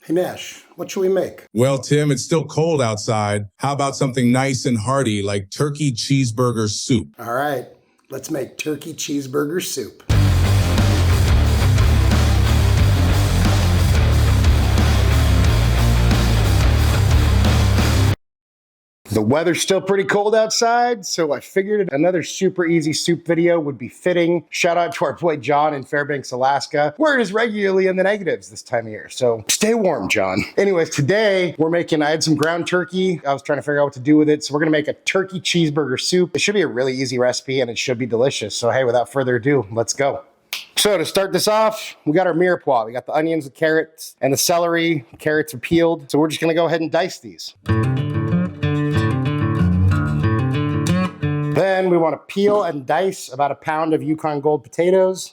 Hey Nash, what should we make? Well, Tim, it's still cold outside. How about something nice and hearty like Turkey Cheeseburger Soup? All right, let's make Turkey Cheeseburger Soup. The weather's still pretty cold outside, so I figured another super easy soup video would be fitting. Shout out to our boy John in Fairbanks, Alaska, where it is regularly in the negatives this time of year. So stay warm, John. Anyways, today I had some ground turkey. I was trying to figure out what to do with it. So we're gonna make a turkey cheeseburger soup. It should be a really easy recipe and it should be delicious. So hey, without further ado, let's go. So to start this off, we got our mirepoix. We got the onions, the carrots, and the celery. The carrots are peeled. So we're just gonna go ahead and dice these. Then we want to peel and dice about a pound of Yukon Gold potatoes.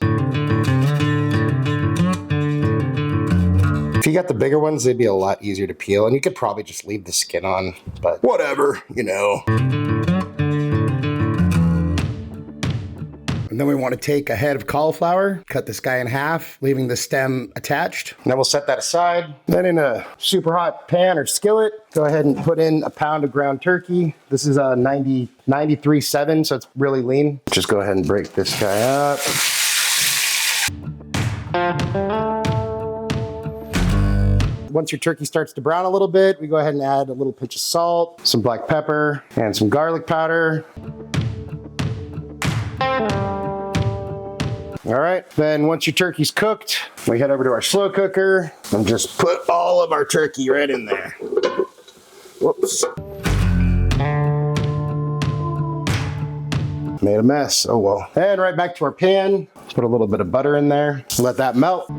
If you got the bigger ones, they'd be a lot easier to peel, and you could probably just leave the skin on, but whatever, you know. And then we want to take a head of cauliflower, cut this guy in half, leaving the stem attached. And then we'll set that aside. Then in a super hot pan or skillet, go ahead and put in a pound of ground turkey. This is a 93.7, so it's really lean. Just go ahead and break this guy up. Once your turkey starts to brown a little bit, we go ahead and add a little pinch of salt, some black pepper, and some garlic powder. All right, then once your turkey's cooked, we head over to our slow cooker and just put all of our turkey right in there. Whoops. Made a mess, oh well. And right back to our pan, put a little bit of butter in there, let that melt.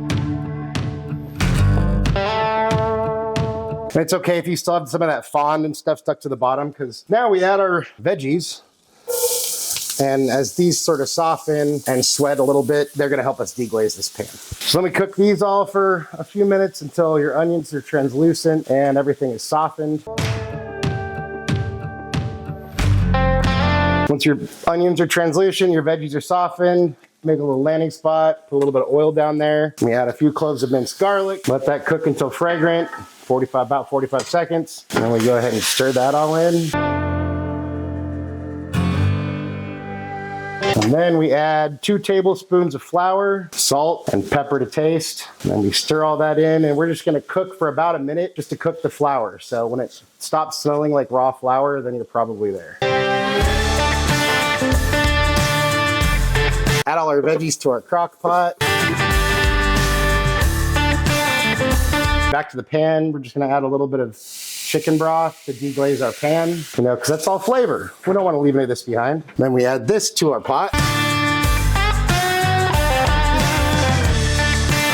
And it's okay if you still have some of that fond and stuff stuck to the bottom, because now we add our veggies. And as these sort of soften and sweat a little bit, they're gonna help us deglaze this pan. So let me cook these all for a few minutes until your onions are translucent and everything is softened. Once your onions are translucent, your veggies are softened, make a little landing spot, put a little bit of oil down there. We add a few cloves of minced garlic, let that cook until fragrant, about 45 seconds. And then we go ahead and stir that all in. And then we add 2 tablespoons of flour, salt, and pepper to taste. And then we stir all that in, and we're just gonna cook for about a minute just to cook the flour. So when it stops smelling like raw flour, then you're probably there. Add all our veggies to our crock pot. Back to the pan, we're just gonna add a little bit of chicken broth to deglaze our pan, you know, because that's all flavor. We don't want to leave any of this behind. Then we add this to our pot.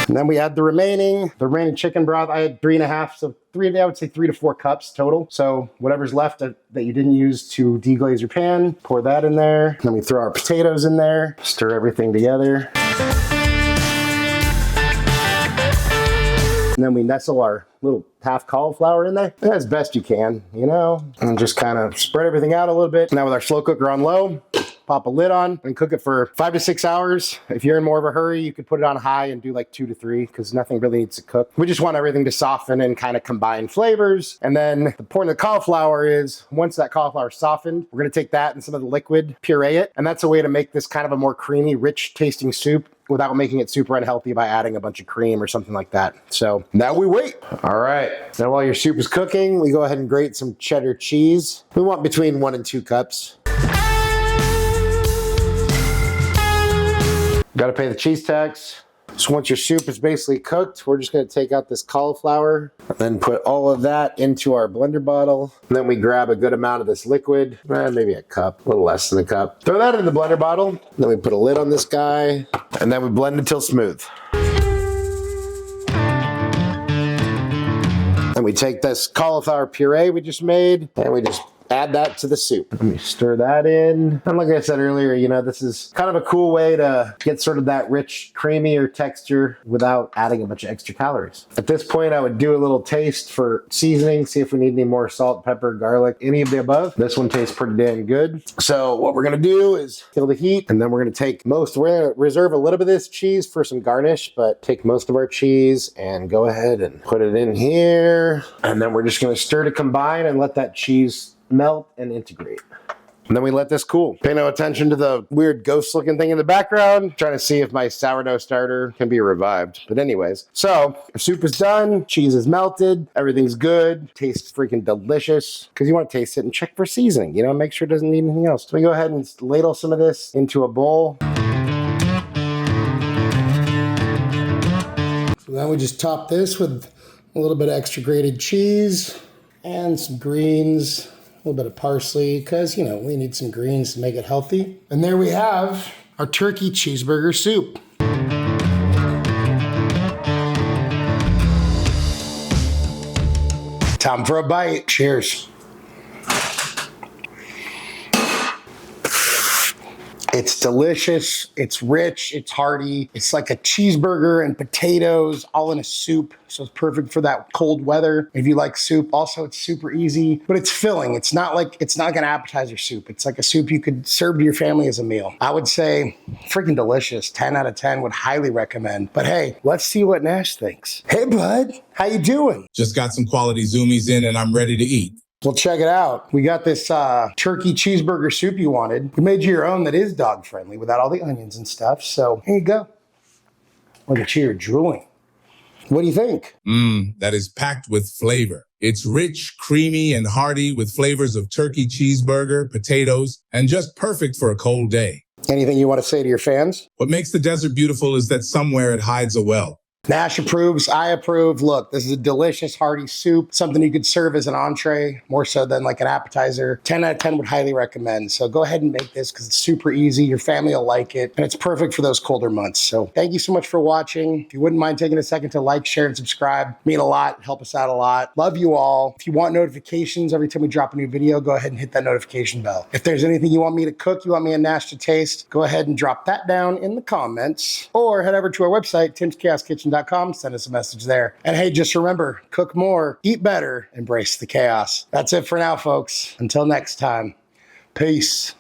And then we add the remaining chicken broth. I had 3.5, so I would say 3 to 4 cups total. So whatever's left that you didn't use to deglaze your pan, pour that in there. Then we throw our potatoes in there, stir everything together. And then we nestle our little half cauliflower in there as best you can, you know, and just kind of spread everything out a little bit. Now with our slow cooker on low, pop a lid on and cook it for 5 to 6 hours. If you're in more of a hurry, you could put it on high and do like 2 to 3 because nothing really needs to cook. We just want everything to soften and kind of combine flavors. And then the point of the cauliflower is once that cauliflower is softened, we're gonna take that and some of the liquid, puree it. And that's a way to make this kind of a more creamy, rich tasting soup without making it super unhealthy by adding a bunch of cream or something like that. So now we wait. All right, now while your soup is cooking, we go ahead and grate some cheddar cheese. We want between 1 and 2 cups. Gotta pay the cheese tax. So once your soup is basically cooked, we're just gonna take out this cauliflower and then put all of that into our blender bottle. And then we grab a good amount of this liquid, maybe a cup, a little less than a cup. Throw that in the blender bottle. Then we put a lid on this guy and then we blend until smooth. And we take this cauliflower puree we just made and we just add that to the soup. Let me stir that in. And like I said earlier, you know, this is kind of a cool way to get sort of that rich, creamier texture without adding a bunch of extra calories. At this point, I would do a little taste for seasoning, see if we need any more salt, pepper, garlic, any of the above. This one tastes pretty damn good. So what we're gonna do is kill the heat, and then we're gonna take we're gonna reserve a little bit of this cheese for some garnish, but take most of our cheese and go ahead and put it in here. And then we're just gonna stir to combine and let that cheese melt and integrate. And then we let this cool. Pay no attention to the weird ghost looking thing in the background. Trying to see if my sourdough starter can be revived. But anyways, so our soup is done. Cheese is melted. Everything's good. Tastes freaking delicious. Because you want to taste it and check for seasoning. You know, make sure it doesn't need anything else. So we go ahead and ladle some of this into a bowl. So then we just top this with a little bit of extra grated cheese and some greens. A little bit of parsley, because, you know, we need some greens to make it healthy. And there we have our turkey cheeseburger soup. Time for a bite. Cheers. It's delicious, it's rich, it's hearty. It's like a cheeseburger and potatoes all in a soup. So it's perfect for that cold weather. If you like soup, also it's super easy, but it's filling. It's not like an appetizer soup. It's like a soup you could serve to your family as a meal. I would say freaking delicious. 10 out of 10, would highly recommend. But hey, let's see what Nash thinks. Hey bud, how you doing? Just got some quality zoomies in and I'm ready to eat. Well, check it out. We got this turkey cheeseburger soup you wanted. We made you your own that is dog friendly without all the onions and stuff. So here you go. Look at you, you're drooling. What do you think? That is packed with flavor. It's rich, creamy, and hearty with flavors of turkey cheeseburger, potatoes, and just perfect for a cold day. Anything you want to say to your fans? What makes the desert beautiful is that somewhere it hides a well. Nash approves, I approve. Look, this is a delicious, hearty soup, something you could serve as an entree, more so than like an appetizer. 10 out of 10 would highly recommend. So go ahead and make this because it's super easy. Your family will like it, and it's perfect for those colder months. So thank you so much for watching. If you wouldn't mind taking a second to like, share, and subscribe, mean a lot, help us out a lot. Love you all. If you want notifications every time we drop a new video, go ahead and hit that notification bell. If there's anything you want me to cook, you want me and Nash to taste, go ahead and drop that down in the comments, or head over to our website, timschaoskitchen.com. Send us a message there. And hey, just remember, cook more, eat better, embrace the chaos. That's it for now, folks. Until next time, peace.